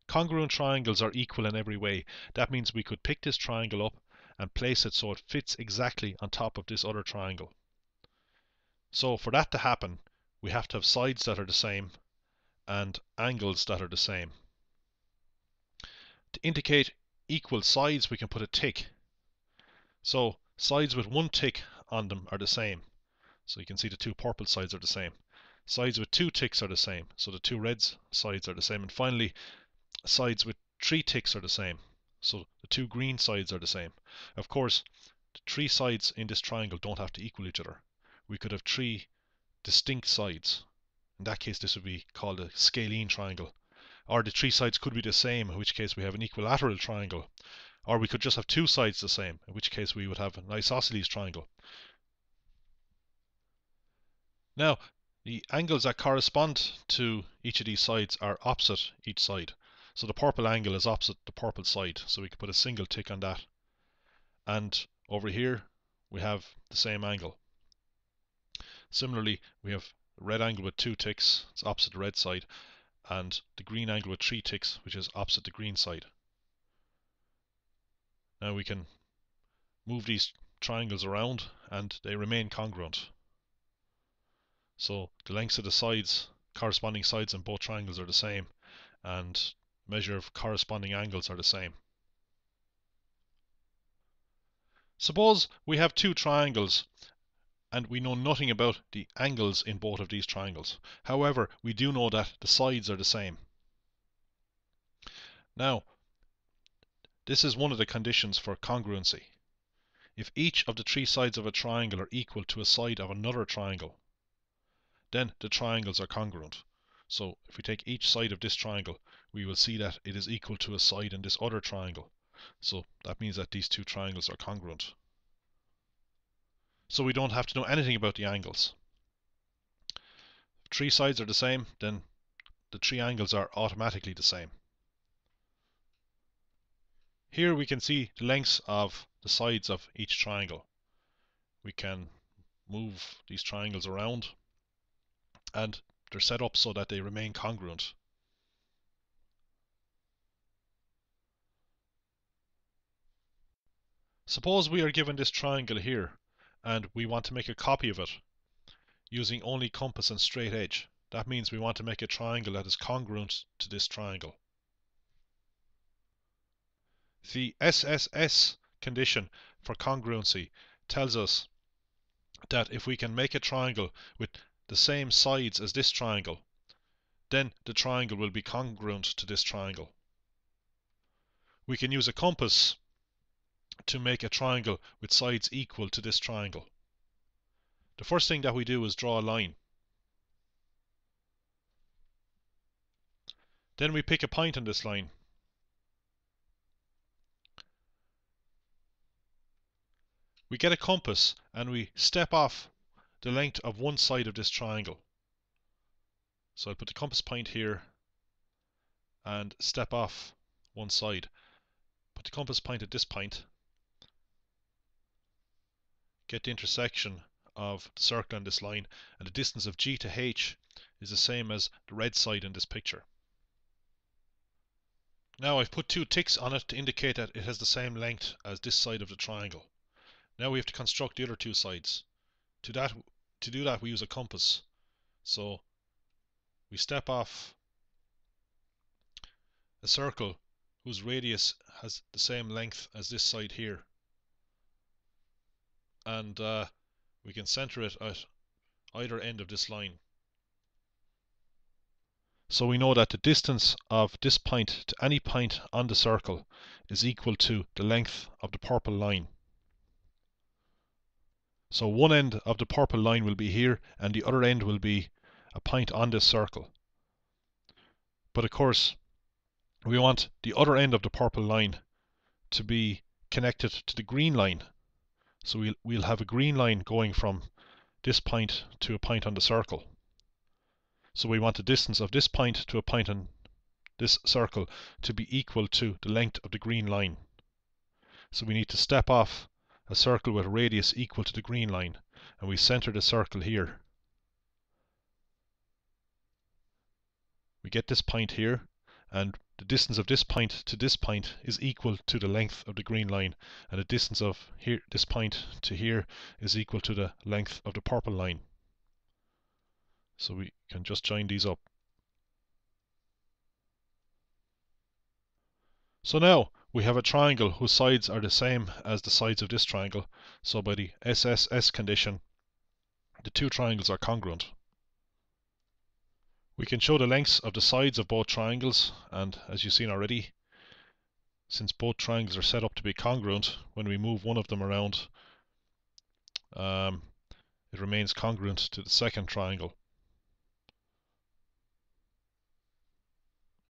Congruent triangles are equal in every way. That means we could pick this triangle up and place it so it fits exactly on top of this other triangle. So for that to happen, we have to have sides that are the same and angles that are the same. To indicate equal sides, we can put a tick. So sides with one tick on them are the same. So you can see the two purple sides are the same. Sides with two ticks are the same. So the two red sides are the same. And finally, sides with three ticks are the same. So the two green sides are the same. Of course, the three sides in this triangle don't have to equal each other. We could have three distinct sides. In that case, this would be called a scalene triangle. Or the three sides could be the same, in which case we have an equilateral triangle. Or we could just have two sides the same, in which case we would have an isosceles triangle. Now, the angles that correspond to each of these sides are opposite each side. So the purple angle is opposite the purple side, so we can put a single tick on that. And over here, we have the same angle. Similarly, we have a red angle with two ticks, it's opposite the red side, and the green angle with three ticks, which is opposite the green side. Now we can move these triangles around and they remain congruent. So the lengths of the sides, corresponding sides in both triangles are the same, and measure of corresponding angles are the same. Suppose we have two triangles and we know nothing about the angles in both of these triangles. However, we do know that the sides are the same. Now, this is one of the conditions for congruency. If each of the three sides of a triangle are equal to a side of another triangle, then the triangles are congruent. So if we take each side of this triangle, we will see that it is equal to a side in this other triangle. So that means that these two triangles are congruent. So we don't have to know anything about the angles. If three sides are the same, then the three angles are automatically the same. Here we can see the lengths of the sides of each triangle. We can move these triangles around and they're set up so that they remain congruent. Suppose we are given this triangle here and we want to make a copy of it using only compass and straight edge. That means we want to make a triangle that is congruent to this triangle. The SSS condition for congruency tells us that if we can make a triangle with the same sides as this triangle, then the triangle will be congruent to this triangle. We can use a compass to make a triangle with sides equal to this triangle. The first thing that we do is draw a line. Then we pick a point on this line. We get a compass and we step off the length of one side of this triangle. So I'll put the compass point here and step off one side. Put the compass point at this point. Get the intersection of the circle and this line, and the distance of G to H is the same as the red side in this picture. Now I've put two ticks on it to indicate that it has the same length as this side of the triangle. Now we have to construct the other two sides. To do that we use a compass. So we step off a circle whose radius has the same length as this side here. And we can center it at either end of this line. So we know that the distance of this point to any point on the circle is equal to the length of the purple line. So one end of the purple line will be here and the other end will be a point on this circle. But of course we want the other end of the purple line to be connected to the green line. So we'll have a green line going from this point to a point on the circle. So we want the distance of this point to a point on this circle to be equal to the length of the green line. So we need to step off a circle with a radius equal to the green line, and we center the circle here. We get this point here, and the distance of this point to this point is equal to the length of the green line, and the distance of here, this point to here is equal to the length of the purple line. So we can just join these up. So now we have a triangle whose sides are the same as the sides of this triangle. So by the SSS condition, the two triangles are congruent. We can show the lengths of the sides of both triangles, and as you've seen already, since both triangles are set up to be congruent, when we move one of them around, it remains congruent to the second triangle.